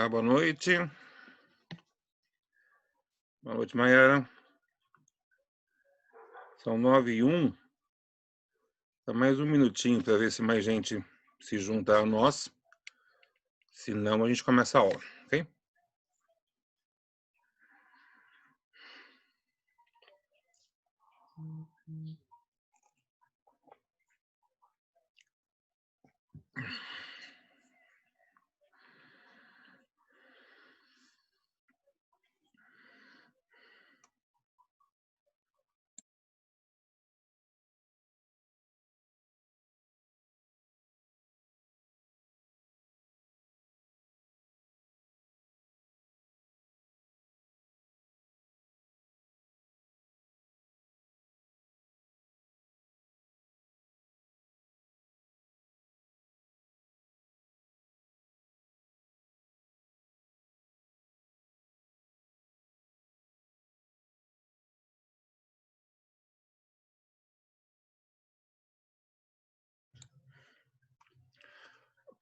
Boa noite. Boa noite, Mayara. São 9h01. Dá mais um minutinho para ver se mais gente se junta a nós. Senão, a gente começa a aula, ok?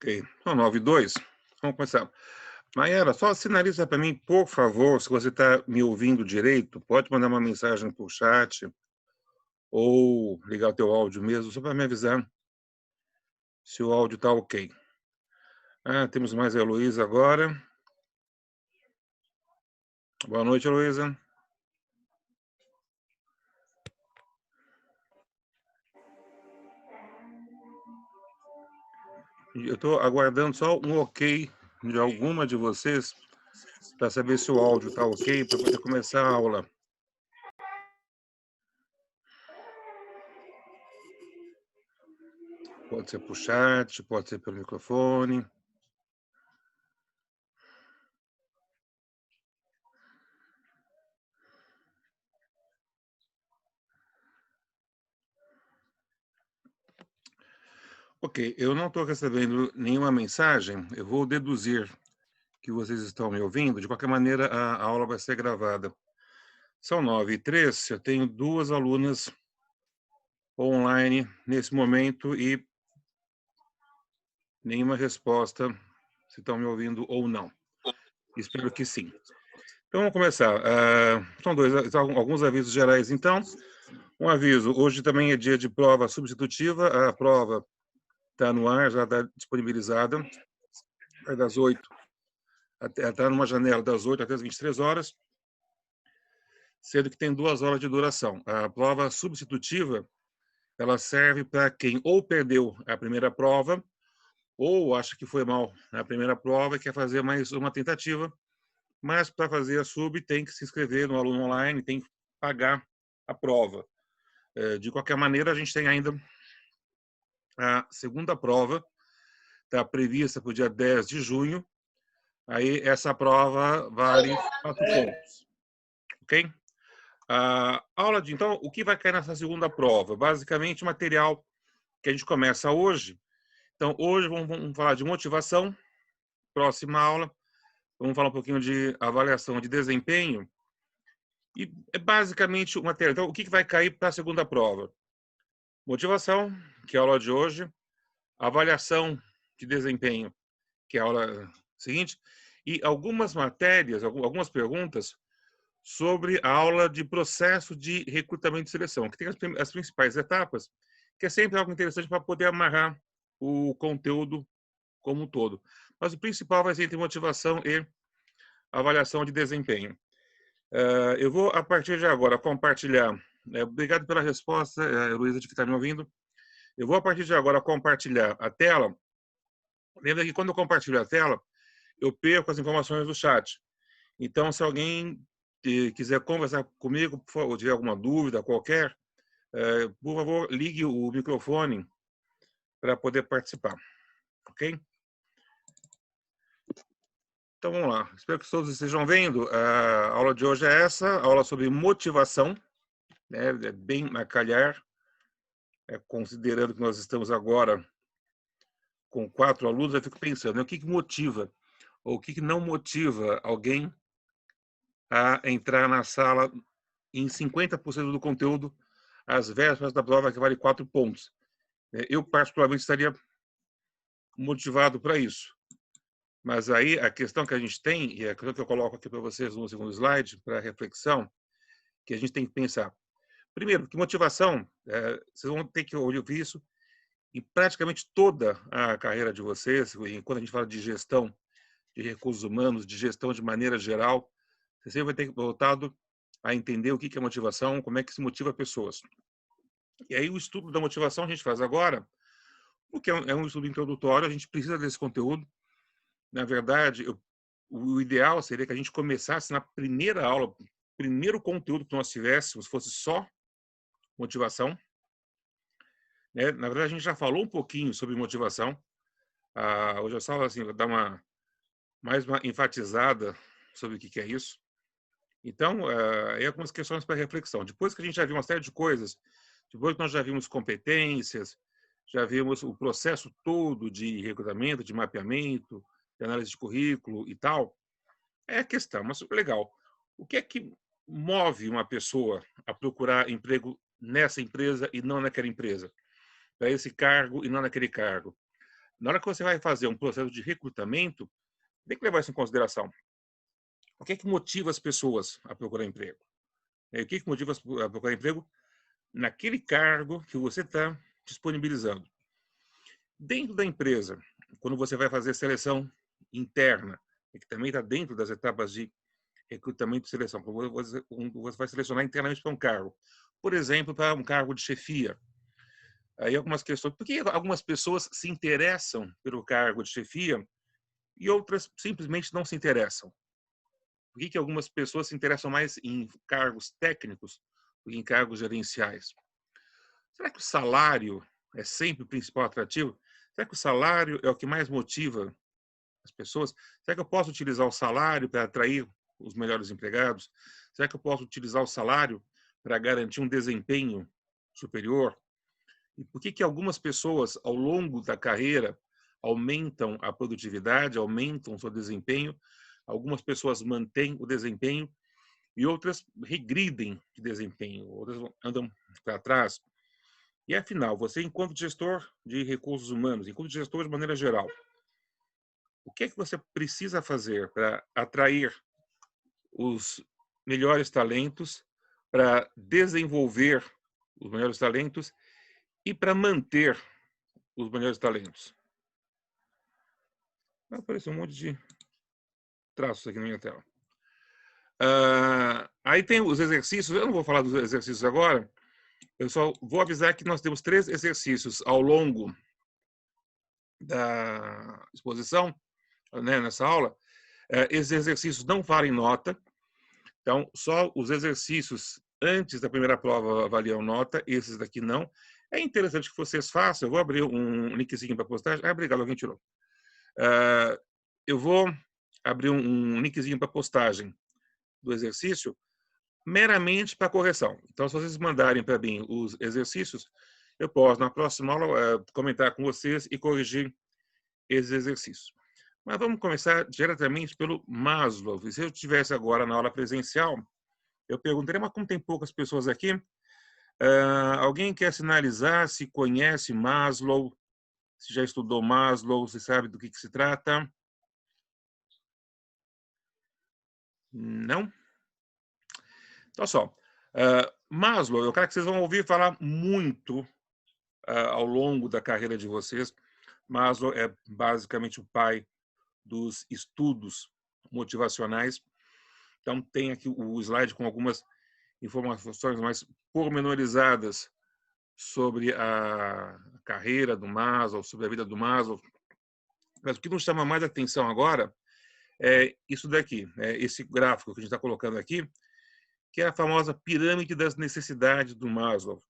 Ok, são 9h02. Vamos começar. Mayara, só sinaliza para mim, por favor, se você está me ouvindo direito. Pode mandar uma mensagem por chat ou ligar o teu áudio mesmo, só para me avisar se o áudio está ok. Temos mais a Heloísa agora. Boa noite, Heloísa. Eu estou aguardando só um ok de alguma de vocês para saber se o áudio está ok para poder começar a aula. Pode ser por chat, pode ser pelo microfone. Ok, eu não estou recebendo nenhuma mensagem. Eu vou deduzir que vocês estão me ouvindo. De qualquer maneira, a aula vai ser gravada. São 9h03. Eu tenho 2 alunas online nesse momento e nenhuma resposta se estão me ouvindo ou não. Espero que sim. Então, vamos começar. São alguns avisos gerais, então. Um aviso, hoje também é dia de prova substitutiva. A prova está no ar, já está disponibilizada. É das 8 está numa janela das 8 até as 23 horas, sendo que tem 2 horas de duração. A prova substitutiva, ela serve para quem ou perdeu a primeira prova, ou acha que foi mal na primeira prova e quer fazer mais uma tentativa, mas para fazer a sub tem que se inscrever no aluno online, tem que pagar a prova. De qualquer maneira, a gente tem ainda a segunda prova, está prevista para o dia 10 de junho. Aí essa prova vale 4 pontos. Ok? Então, o que vai cair nessa segunda prova? Basicamente, o material que a gente começa hoje. Então, hoje vamos falar de motivação. Próxima aula, vamos falar um pouquinho de avaliação de desempenho. E é basicamente o material. Então, o que vai cair para a segunda prova? Motivação, que é a aula de hoje. Avaliação de desempenho, que é a aula seguinte. E algumas matérias, algumas perguntas sobre a aula de processo de recrutamento e seleção, que tem as principais etapas, que é sempre algo interessante para poder amarrar o conteúdo como um todo. Mas o principal vai ser entre motivação e avaliação de desempenho. Eu vou, a partir de agora, compartilhar. Obrigado pela resposta, Luísa, de que está me ouvindo. Eu vou, a partir de agora, compartilhar a tela. Lembra que quando eu compartilho a tela, eu perco as informações do chat. Então, se alguém quiser conversar comigo, por favor, tiver alguma dúvida qualquer, por favor, ligue o microfone para poder participar. Ok? Então, vamos lá. Espero que todos estejam vendo. A aula de hoje é essa, aula sobre motivação. É bem a calhar, considerando que nós estamos agora com 4 alunos, eu fico pensando, né, o que motiva, ou o que não motiva alguém a entrar na sala em 50% do conteúdo às vésperas da prova que vale 4 pontos. Eu, particularmente, estaria motivado para isso. Mas aí a questão que a gente tem, e a questão que eu coloco aqui para vocês no segundo slide, para reflexão, que a gente tem que pensar. Primeiro, que motivação, vocês vão ter que ouvir isso em praticamente toda a carreira de vocês, e quando a gente fala de gestão de recursos humanos, de gestão de maneira geral, você sempre vai ter voltado a entender o que é motivação, como é que se motiva pessoas. E aí o estudo da motivação a gente faz agora, porque é um estudo introdutório, a gente precisa desse conteúdo. Na verdade, o ideal seria que a gente começasse na primeira aula, primeiro conteúdo que nós tivéssemos fosse só motivação, né? Na verdade, a gente já falou um pouquinho sobre motivação. Hoje eu só assim, vou dar mais uma enfatizada sobre o que é isso. Então, aí algumas questões para reflexão. Depois que a gente já viu uma série de coisas, depois que nós já vimos competências, já vimos o processo todo de recrutamento, de mapeamento, de análise de currículo e tal, é a questão, mas legal. O que é que move uma pessoa a procurar emprego nessa empresa e não naquela empresa? Para esse cargo e não naquele cargo? Na hora que você vai fazer um processo de recrutamento, tem que levar isso em consideração. O que é que motiva as pessoas a procurar emprego? O que é que motiva a procurar emprego naquele cargo que você está disponibilizando? Dentro da empresa, quando você vai fazer seleção interna, que também está dentro das etapas de recrutamento e seleção, você vai selecionar internamente para um cargo. Por exemplo, para um cargo de chefia. Aí algumas questões. Por que algumas pessoas se interessam pelo cargo de chefia e outras simplesmente não se interessam? Por que algumas pessoas se interessam mais em cargos técnicos do que em cargos gerenciais? Será que o salário é sempre o principal atrativo? Será que o salário é o que mais motiva as pessoas? Será que eu posso utilizar o salário para atrair os melhores empregados? Será que eu posso utilizar o salário para garantir um desempenho superior? E por que algumas pessoas, ao longo da carreira, aumentam a produtividade, aumentam o seu desempenho? Algumas pessoas mantêm o desempenho e outras regridem de desempenho, outras andam para trás. E, afinal, você, enquanto gestor de recursos humanos, enquanto gestor de maneira geral, o que é que você precisa fazer para atrair os melhores talentos, para desenvolver os melhores talentos e para manter os melhores talentos? Apareceu um monte de traços aqui na minha tela. Aí tem os exercícios, eu não vou falar dos exercícios agora, eu só vou avisar que nós temos 3 exercícios ao longo da exposição, né, nessa aula. Esses exercícios não valem nota, então só os exercícios antes da primeira prova avaliam nota, esses daqui não. É interessante que vocês façam, eu vou abrir um linkzinho para postagem. Obrigado, alguém tirou. Eu vou abrir um linkzinho para postagem do exercício, meramente para correção. Então, se vocês mandarem para mim os exercícios, eu posso, na próxima aula, comentar com vocês e corrigir esses exercícios. Mas vamos começar diretamente pelo Maslow. Se eu estivesse agora na aula presencial, eu perguntaria, mas como tem poucas pessoas aqui, alguém quer sinalizar se conhece Maslow, se já estudou Maslow, se sabe do que se trata? Não? Então, só. Maslow, eu quero que vocês vão ouvir falar muito ao longo da carreira de vocês. Maslow é basicamente o pai dos estudos motivacionais. Então, tem aqui o slide com algumas informações mais pormenorizadas sobre a carreira do Maslow, sobre a vida do Maslow. Mas o que nos chama mais atenção agora é isso daqui, esse gráfico que a gente está colocando aqui, que é a famosa pirâmide das necessidades do Maslow.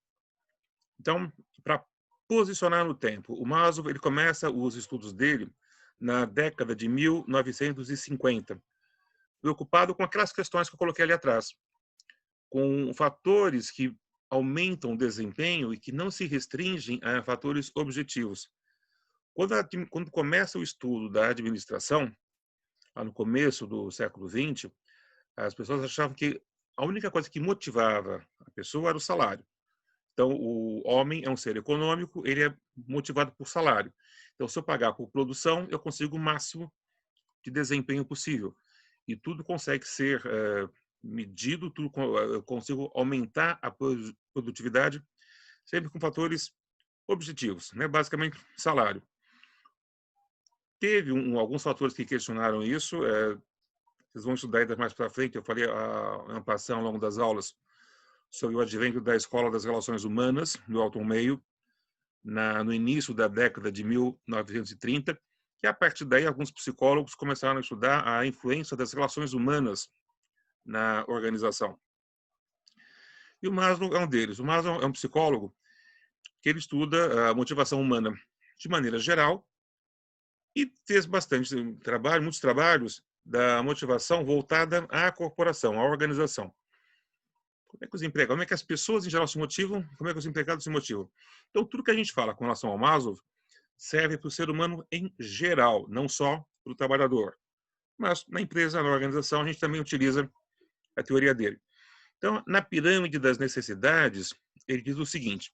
Então, para posicionar no tempo, o Maslow ele começa os estudos dele na década de 1950, preocupado com aquelas questões que eu coloquei ali atrás, com fatores que aumentam o desempenho e que não se restringem a fatores objetivos. Quando começa o estudo da administração, lá no começo do século XX, as pessoas achavam que a única coisa que motivava a pessoa era o salário. Então, o homem é um ser econômico, ele é motivado por salário. Então, se eu pagar por produção, eu consigo o máximo de desempenho possível. E tudo consegue ser medido, eu consigo aumentar a produtividade sempre com fatores objetivos, né? Basicamente, salário. Teve alguns fatores que questionaram isso, vocês vão estudar ainda mais para frente, eu falei a passar ao longo das aulas sobre o advento da Escola das Relações Humanas, do Alton Meio, no início da década de 1930, que a partir daí alguns psicólogos começaram a estudar a influência das relações humanas na organização. E o Maslow é um deles. O Maslow é um psicólogo que ele estuda a motivação humana de maneira geral e fez bastante trabalho, muitos trabalhos da motivação voltada à corporação, à organização. Como é que os empregados, como é que as pessoas em geral se motivam, como é que os empregados se motivam. Então, tudo que a gente fala com relação ao Maslow serve para o ser humano em geral, não só para o trabalhador. Mas na empresa, na organização, a gente também utiliza a teoria dele. Então, na pirâmide das necessidades, ele diz o seguinte: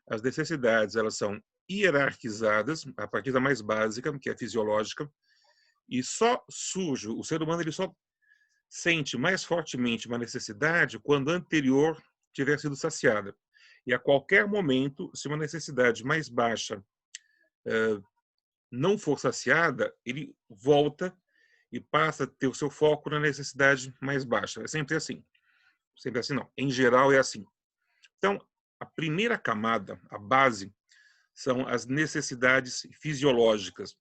as necessidades elas são hierarquizadas a partir da mais básica, que é a fisiológica, e só surge, o ser humano ele só sente mais fortemente uma necessidade quando a anterior tiver sido saciada. E a qualquer momento, se uma necessidade mais baixa não for saciada, ele volta e passa a ter o seu foco na necessidade mais baixa. É sempre assim. Sempre assim, não. Em geral, é assim. Então, a primeira camada, a base, são as necessidades fisiológicas.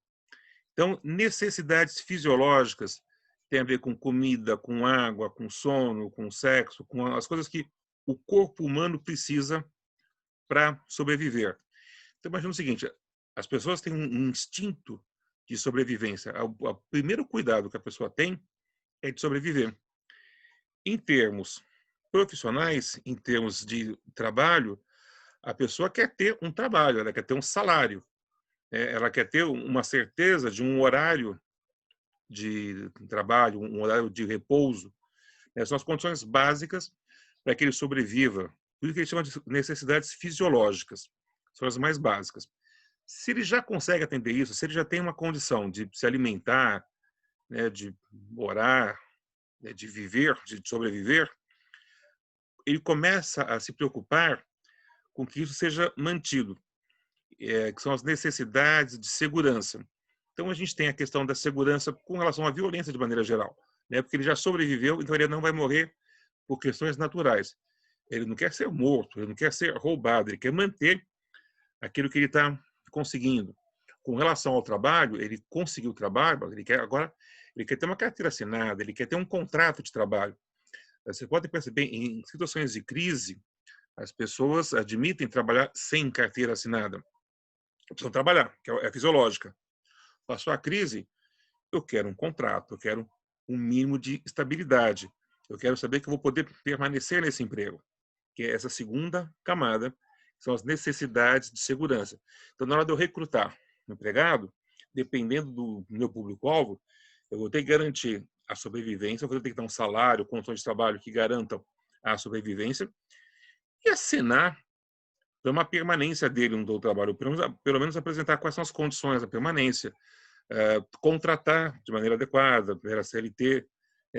Então, necessidades fisiológicas têm a ver com comida, com água, com sono, com sexo, com as coisas que o corpo humano precisa para sobreviver. Então, imagina o seguinte, as pessoas têm um instinto de sobrevivência. O primeiro cuidado que a pessoa tem é de sobreviver. Em termos profissionais, em termos de trabalho, a pessoa quer ter um trabalho, ela quer ter um salário, ela quer ter uma certeza de um horário de trabalho, um horário de repouso. São as condições básicas para que ele sobreviva. Por isso que ele chama de necessidades fisiológicas. São as mais básicas. Se ele já consegue atender isso, se ele já tem uma condição de se alimentar, de morar, de viver, de sobreviver, ele começa a se preocupar com que isso seja mantido, que são as necessidades de segurança. Então, a gente tem a questão da segurança com relação à violência de maneira geral, porque ele já sobreviveu, então ele não vai morrer por questões naturais. Ele não quer ser morto, ele não quer ser roubado, ele quer manter aquilo que ele está conseguindo. Com relação ao trabalho, ele conseguiu o trabalho, ele quer ter uma carteira assinada, ele quer ter um contrato de trabalho. Você pode perceber, em situações de crise, as pessoas admitem trabalhar sem carteira assinada. Precisam trabalhar, que é fisiológica. Passou a crise, eu quero um contrato, eu quero um mínimo de estabilidade. Eu quero saber que eu vou poder permanecer nesse emprego, que é essa segunda camada, que são as necessidades de segurança. Então, na hora de eu recrutar um empregado, dependendo do meu público-alvo, eu vou ter que garantir a sobrevivência, eu vou ter que dar um salário, condições de trabalho que garantam a sobrevivência e assinar para uma permanência dele no trabalho, pelo menos apresentar quais são as condições da permanência, contratar de maneira adequada, pela CLT,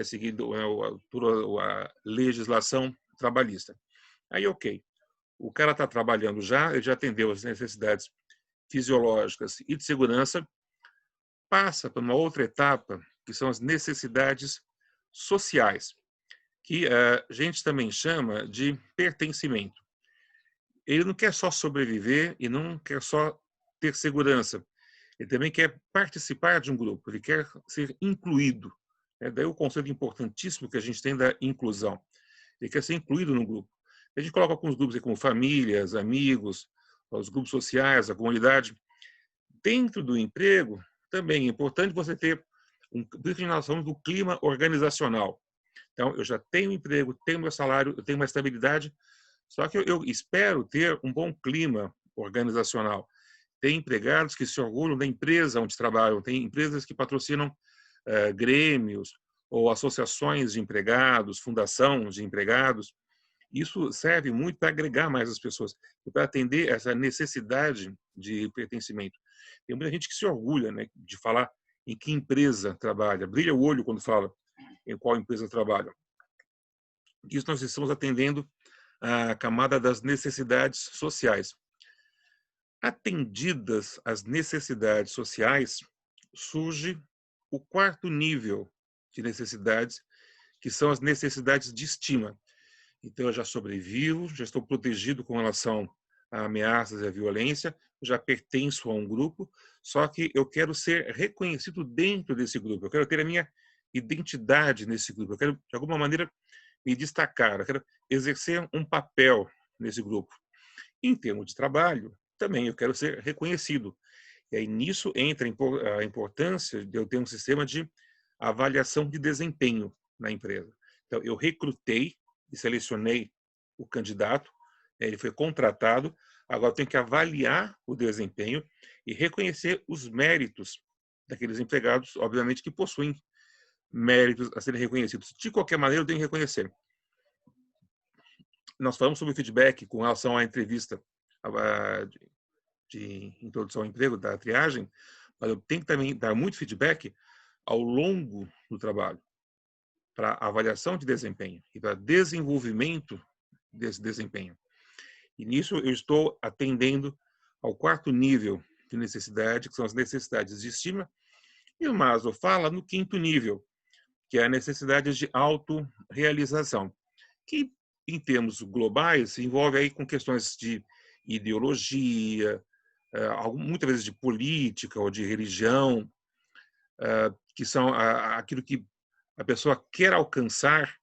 seguindo a legislação trabalhista. Aí, ok, o cara está trabalhando já, ele já atendeu as necessidades fisiológicas e de segurança, passa para uma outra etapa, que são as necessidades sociais, que a gente também chama de pertencimento. Ele não quer só sobreviver e não quer só ter segurança. Ele também quer participar de um grupo, ele quer ser incluído. Daí o conceito importantíssimo que a gente tem da inclusão. Ele quer ser incluído no grupo. A gente coloca alguns grupos aí como famílias, amigos, os grupos sociais, a comunidade. Dentro do emprego, também é importante você ter definição do clima organizacional. Então, eu já tenho emprego, tenho meu salário, eu tenho uma estabilidade, só que eu espero ter um bom clima organizacional. Tem empregados que se orgulham da empresa onde trabalham, tem empresas que patrocinam grêmios ou associações de empregados, fundação de empregados. Isso serve muito para agregar mais as pessoas, para atender essa necessidade de pertencimento. Tem muita gente que se orgulha, de falar em que empresa trabalha, brilha o olho quando fala em qual empresa trabalha. Isso nós estamos atendendo a camada das necessidades sociais. Atendidas as necessidades sociais, surge o quarto nível de necessidades, que são as necessidades de estima. Então, eu já sobrevivo, já estou protegido com relação a ameaças e a violência, já pertenço a um grupo, só que eu quero ser reconhecido dentro desse grupo, eu quero ter a minha identidade nesse grupo, eu quero, de alguma maneira, me destacar, eu quero exercer um papel nesse grupo. Em termos de trabalho, também eu quero ser reconhecido. E aí nisso entra a importância de eu ter um sistema de avaliação de desempenho na empresa. Então, eu recrutei e selecionei o candidato, ele foi contratado, agora eu tenho que avaliar o desempenho e reconhecer os méritos daqueles empregados, obviamente, que possuem méritos a serem reconhecidos. De qualquer maneira, eu tenho que reconhecer. Nós falamos sobre feedback com relação à entrevista de introdução ao emprego, da triagem, mas eu tenho que também dar muito feedback ao longo do trabalho, para avaliação de desempenho e para desenvolvimento desse desempenho. E nisso eu estou atendendo ao quarto nível de necessidade, que são as necessidades de estima, e o Maslow fala no quinto nível, que é a necessidade de autorrealização, que em termos globais se envolve aí com questões de ideologia, muitas vezes de política ou de religião, que são aquilo que a pessoa quer alcançar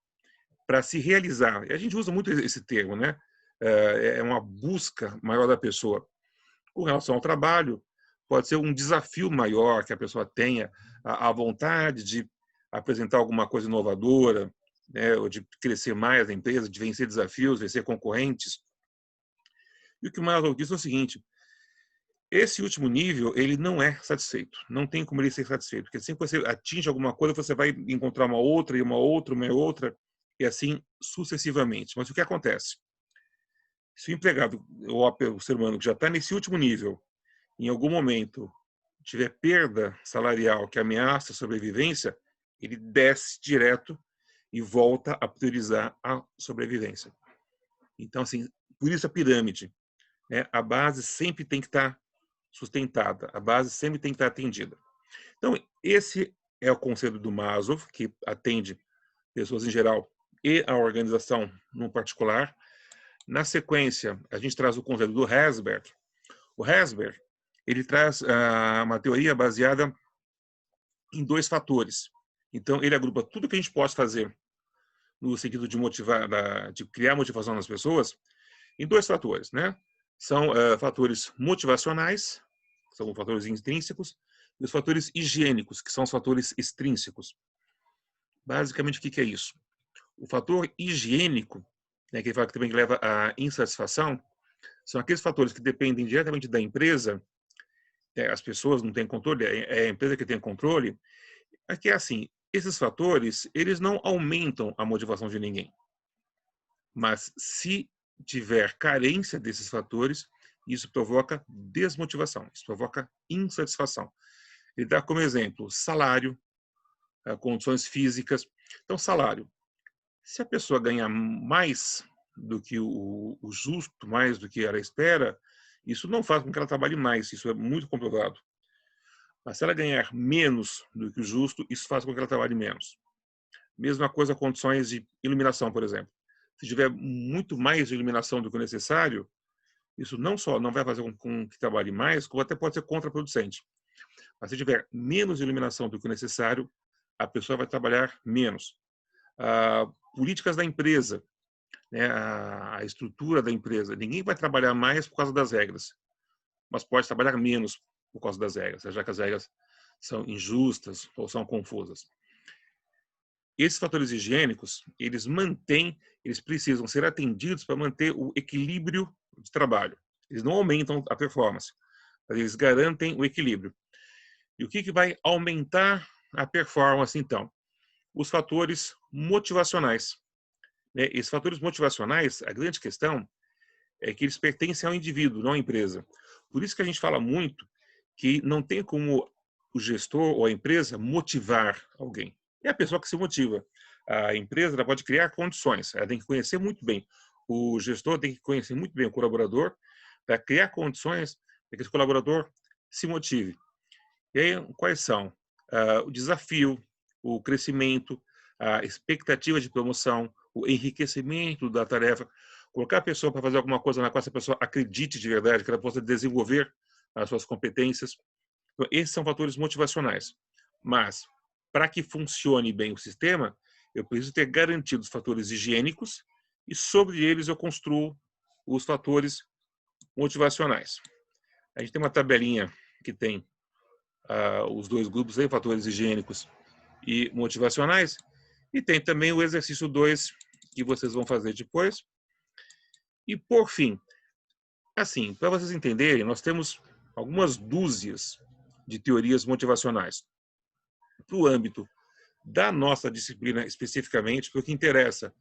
para se realizar. E a gente usa muito esse termo, né? É uma busca maior da pessoa. Com relação ao trabalho, pode ser um desafio maior que a pessoa tenha, a vontade de apresentar alguma coisa inovadora, né? Ou de crescer mais na empresa, de vencer desafios, vencer concorrentes. E o que o Maslow diz é o seguinte: esse último nível, ele não é satisfeito. Não tem como ele ser satisfeito. Porque assim que você atinge alguma coisa, você vai encontrar uma outra, e uma outra, uma outra, e assim sucessivamente. Mas o que acontece? Se o empregado, ou o ser humano que já está nesse último nível, em algum momento tiver perda salarial que ameaça a sobrevivência, ele desce direto e volta a priorizar a sobrevivência. Então, assim, por isso a pirâmide, né? A base sempre tem que estar sustentada, a base sempre tem que estar atendida. Então, esse é o conceito do Maslow, que atende pessoas em geral e a organização no particular. Na sequência, a gente traz o conceito do Herzberg. O Herzberg, ele traz uma teoria baseada em dois fatores. Então, ele agrupa tudo que a gente pode fazer no sentido de motivar, de criar motivação nas pessoas, em dois fatores, né? São fatores motivacionais, que são fatores intrínsecos, e os fatores higiênicos, que são os fatores extrínsecos. Basicamente, o que é isso? O fator higiênico, né, que também leva à insatisfação, são aqueles fatores que dependem diretamente da empresa, as pessoas não têm controle, é a empresa que tem controle. Aqui é assim, esses fatores, eles não aumentam a motivação de ninguém. Mas se tiver carência desses fatores, isso provoca desmotivação, isso provoca insatisfação. Ele dá como exemplo salário, condições físicas. Então, salário. Se a pessoa ganhar mais do que o justo, mais do que ela espera, isso não faz com que ela trabalhe mais, isso é muito comprovado. Mas se ela ganhar menos do que o justo, isso faz com que ela trabalhe menos. Mesma coisa condições de iluminação, por exemplo. Se tiver muito mais iluminação do que o necessário, isso não só não vai fazer com que trabalhe mais, como até pode ser contraproducente. Mas se tiver menos iluminação do que o necessário, a pessoa vai trabalhar menos. Políticas da empresa, né, a estrutura da empresa. Ninguém vai trabalhar mais por causa das regras, mas pode trabalhar menos por causa das regras, já que as regras são injustas ou são confusas. Esses fatores higiênicos, eles precisam ser atendidos para manter o equilíbrio de trabalho. Eles não aumentam a performance, mas eles garantem o equilíbrio. E o que vai aumentar a performance, então? Os fatores motivacionais. Esses fatores motivacionais, a grande questão é que eles pertencem ao indivíduo, não à empresa. Por isso que a gente fala muito que não tem como o gestor ou a empresa motivar alguém. É a pessoa que se motiva. A empresa ela pode criar condições, ela tem que conhecer muito bem. O gestor tem que conhecer muito bem o colaborador para criar condições para que esse colaborador se motive. E aí, quais são? O desafio, o crescimento, a expectativa de promoção, o enriquecimento da tarefa, colocar a pessoa para fazer alguma coisa na qual essa pessoa acredite de verdade, que ela possa desenvolver as suas competências. Então, esses são fatores motivacionais. Mas, para que funcione bem o sistema, eu preciso ter garantido os fatores higiênicos e, sobre eles, eu construo os fatores motivacionais. A gente tem uma tabelinha que tem os dois grupos aí, fatores higiênicos e motivacionais, e tem também o exercício 2, que vocês vão fazer depois. E, por fim, assim, para vocês entenderem, nós temos algumas dúzias de teorias motivacionais. Para o âmbito da nossa disciplina especificamente, porque interessa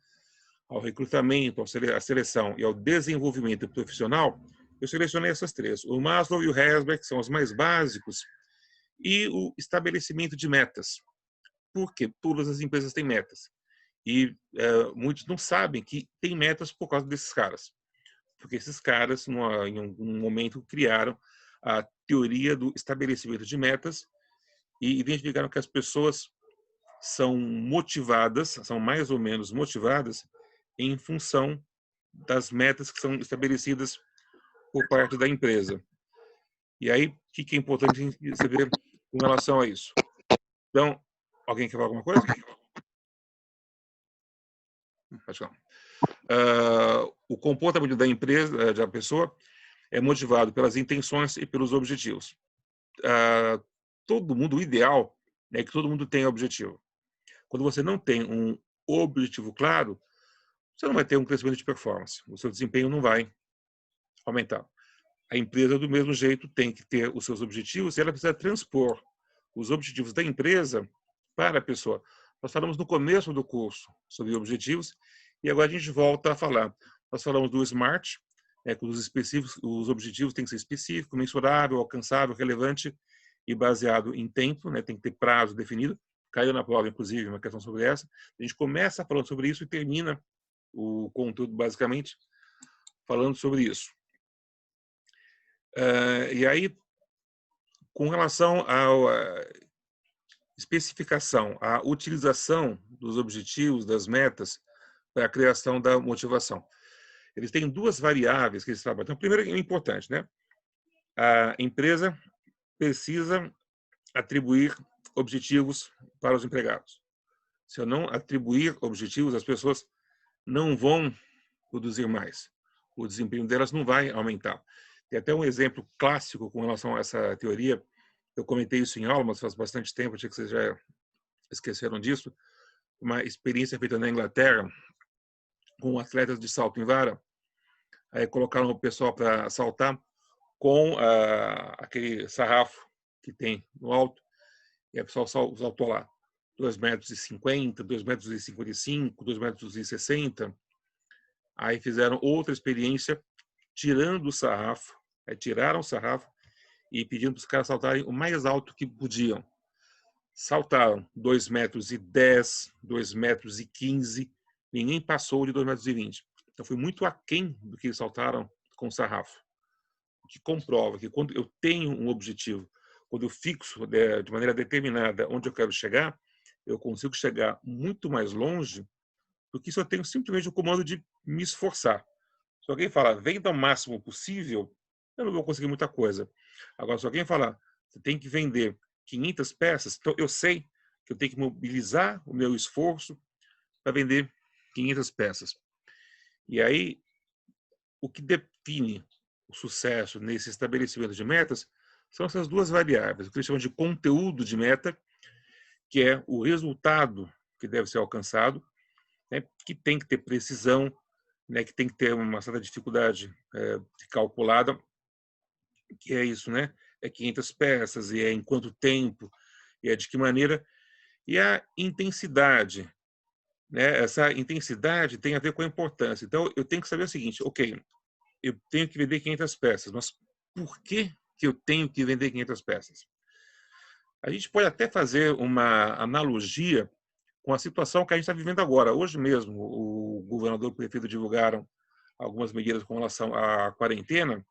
ao recrutamento, à seleção e ao desenvolvimento profissional, eu selecionei essas três. O Maslow e o Herzberg são os mais básicos, e o estabelecimento de metas. Porque todas as empresas têm metas. E muitos não sabem que tem metas por causa desses caras. Porque esses caras, em um momento, criaram a teoria do estabelecimento de metas e identificaram que as pessoas são motivadas, são mais ou menos motivadas em função das metas que são estabelecidas por parte da empresa. E aí, o que é importante saber com relação a isso? Então, alguém quer falar alguma coisa? Pode falar. O comportamento da empresa, da pessoa, é motivado pelas intenções e pelos objetivos. Todo mundo, o ideal é que todo mundo tenha objetivo. Quando você não tem um objetivo claro, você não vai ter um crescimento de performance. O seu desempenho não vai aumentar. A empresa, do mesmo jeito, tem que ter os seus objetivos e ela precisa transpor os objetivos da empresa para a pessoa. Nós falamos no começo do curso sobre objetivos e agora a gente volta a falar. Nós falamos do SMART, que os objetivos têm que ser específico, mensurável, alcançável, relevante e baseado em tempo, tem que ter prazo definido. Caiu na prova, inclusive, uma questão sobre essa. A gente começa falando sobre isso e termina o conteúdo, basicamente, falando sobre isso. E aí, com relação à especificação, à utilização dos objetivos, das metas, para a criação da motivação. Eles têm duas variáveis que eles trabalham. Então, primeiro, é importante, né? A empresa precisa atribuir objetivos para os empregados. Se eu não atribuir objetivos, as pessoas não vão produzir mais. O desempenho delas não vai aumentar. Tem até um exemplo clássico com relação a essa teoria. Eu comentei isso em aula, mas faz bastante tempo, achei que vocês já esqueceram disso. Uma experiência feita na Inglaterra com atletas de salto em vara. Aí colocaram o pessoal para saltar com aquele sarrafo que tem no alto, e o pessoal saltou lá 2,50 m, 2,55 m, 2,60 m. Aí fizeram outra experiência tirando o sarrafo, aí tiraram o sarrafo e pedindo para os caras saltarem o mais alto que podiam. Saltaram 2,10 m, 2,15 m, ninguém passou de 2,20 m. Então foi muito aquém do que saltaram com o sarrafo. O que comprova que quando eu tenho um objetivo, quando eu fixo de maneira determinada onde eu quero chegar, eu consigo chegar muito mais longe do que se eu tenho simplesmente o comando de me esforçar. Se alguém falar, venda o máximo possível, eu não vou conseguir muita coisa. Agora, se alguém falar, você tem que vender 500 peças, então eu sei que eu tenho que mobilizar o meu esforço para vender 500 peças. E aí, o que define o sucesso nesse estabelecimento de metas são essas duas variáveis, o que eles chamam de conteúdo de meta, que é o resultado que deve ser alcançado, que tem que ter precisão, que tem que ter uma certa dificuldade calculada, que é isso, é 500 peças, e é em quanto tempo, e é de que maneira, e a intensidade. Essa intensidade tem a ver com a importância. Então, eu tenho que saber o seguinte, ok, eu tenho que vender 500 peças, mas por que eu tenho que vender 500 peças? A gente pode até fazer uma analogia com a situação que a gente está vivendo agora. Hoje mesmo, o governador e o prefeito divulgaram algumas medidas com relação à quarentena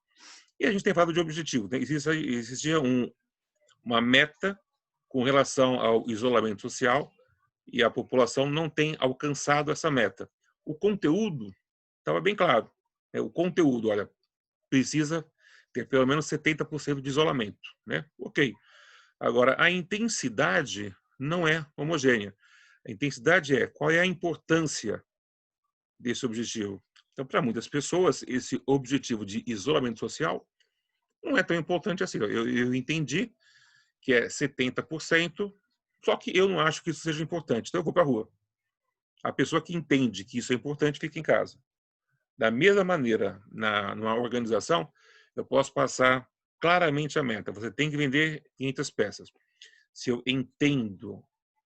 e a gente tem falado de objetivo. Existia uma meta com relação ao isolamento social e a população não tem alcançado essa meta. O conteúdo estava bem claro. O conteúdo, olha, precisa ter pelo menos 70% de isolamento, né? Ok. Agora, a intensidade não é homogênea. A intensidade é qual é a importância desse objetivo. Então, para muitas pessoas, esse objetivo de isolamento social não é tão importante assim. Eu entendi que é 70%, só que eu não acho que isso seja importante. Então, eu vou para a rua. A pessoa que entende que isso é importante fica em casa. Da mesma maneira, numa organização, eu posso passar claramente a meta. Você tem que vender 500 peças. Se eu entendo,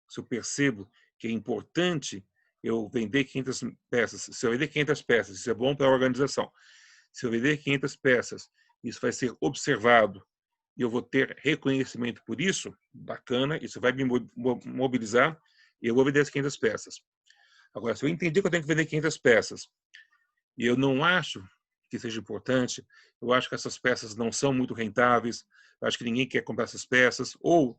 se eu percebo que é importante eu vender 500 peças, se eu vender 500 peças, isso é bom para a organização. Se eu vender 500 peças, isso vai ser observado e eu vou ter reconhecimento por isso, bacana, isso vai me mobilizar e eu vou vender as 500 peças. Agora, se eu entendi que eu tenho que vender 500 peças e eu não acho que seja importante, eu acho que essas peças não são muito rentáveis, eu acho que ninguém quer comprar essas peças, ou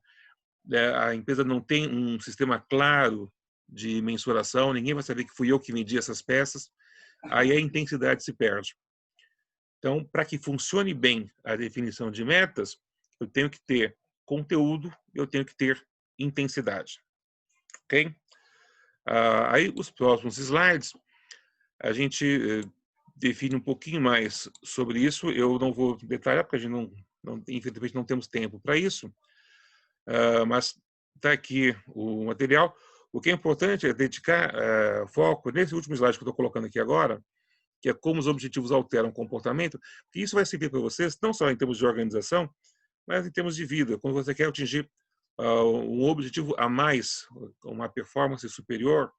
a empresa não tem um sistema claro de mensuração, ninguém vai saber que fui eu que vendi essas peças, aí a intensidade se perde. Então, para que funcione bem a definição de metas, eu tenho que ter conteúdo, eu tenho que ter intensidade. Ok? Aí, os próximos slides, a gente define um pouquinho mais sobre isso. Eu não vou detalhar, porque a gente infelizmente não temos tempo para isso, mas está aqui o material. O que é importante é dedicar foco nesse último slide que eu estou colocando aqui agora, que é como os objetivos alteram o comportamento, que isso vai servir para vocês, não só em termos de organização, mas em termos de vida. Quando você quer atingir um objetivo a mais, uma performance superior,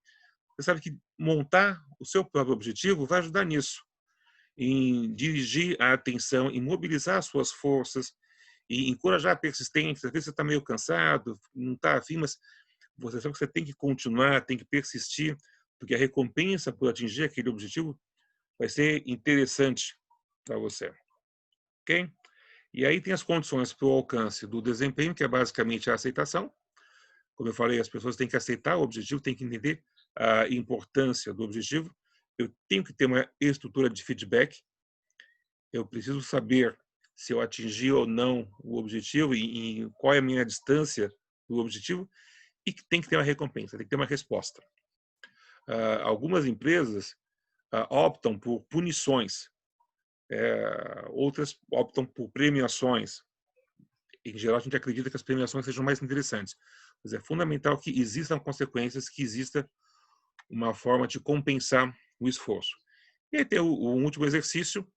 você sabe que montar o seu próprio objetivo vai ajudar nisso, em dirigir a atenção, em mobilizar as suas forças, e encorajar a persistência. Às vezes você está meio cansado, não está afim, mas você sabe que você tem que continuar, tem que persistir, porque a recompensa por atingir aquele objetivo vai ser interessante para você. Ok? E aí tem as condições para o alcance do desempenho, que é basicamente a aceitação. Como eu falei, as pessoas têm que aceitar o objetivo, têm que entender a importância do objetivo. Eu tenho que ter uma estrutura de feedback. Eu preciso saber se eu atingi ou não o objetivo e qual é a minha distância do objetivo, e que tem que ter uma recompensa, tem que ter uma resposta. Algumas empresas optam por punições, outras optam por premiações. Em geral, a gente acredita que as premiações sejam mais interessantes, mas é fundamental que existam consequências, que exista uma forma de compensar o esforço. E aí tem o último exercício,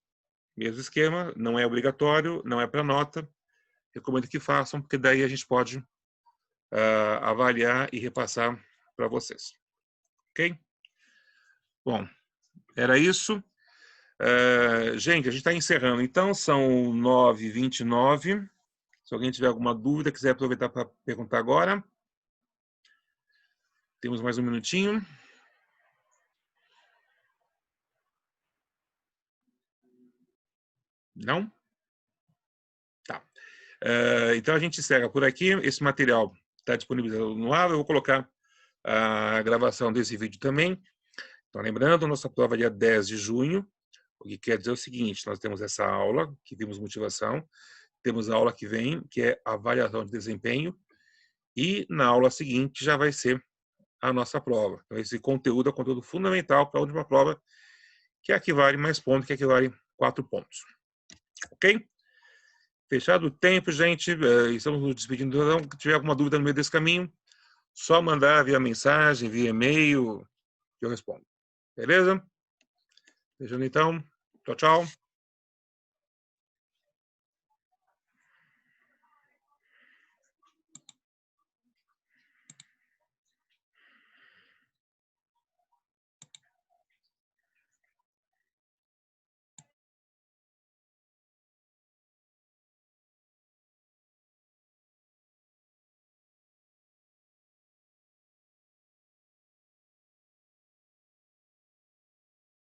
mesmo esquema, não é obrigatório, não é para nota, recomendo que façam, porque daí a gente pode avaliar e repassar para vocês. Ok? Bom, era isso. Gente, a gente está encerrando. Então, são 9h29. Se alguém tiver alguma dúvida, quiser aproveitar para perguntar agora. Temos mais um minutinho. Não? Tá. Então, a gente encerra por aqui. Esse material está disponível no ar. Eu vou colocar a gravação desse vídeo também. Então, lembrando, nossa prova é dia 10 de junho, o que quer dizer o seguinte: nós temos essa aula, que vimos motivação, temos a aula que vem, que é avaliação de desempenho, e na aula seguinte já vai ser a nossa prova. Então, esse conteúdo é conteúdo fundamental para a última prova, que é a que vale mais pontos, que é a que vale 4 pontos. Ok? Fechado o tempo, gente. Estamos nos despedindo. Então, se tiver alguma dúvida no meio desse caminho, só mandar via mensagem, via e-mail, que eu respondo. Beleza? Fechando então. Tchau, tchau.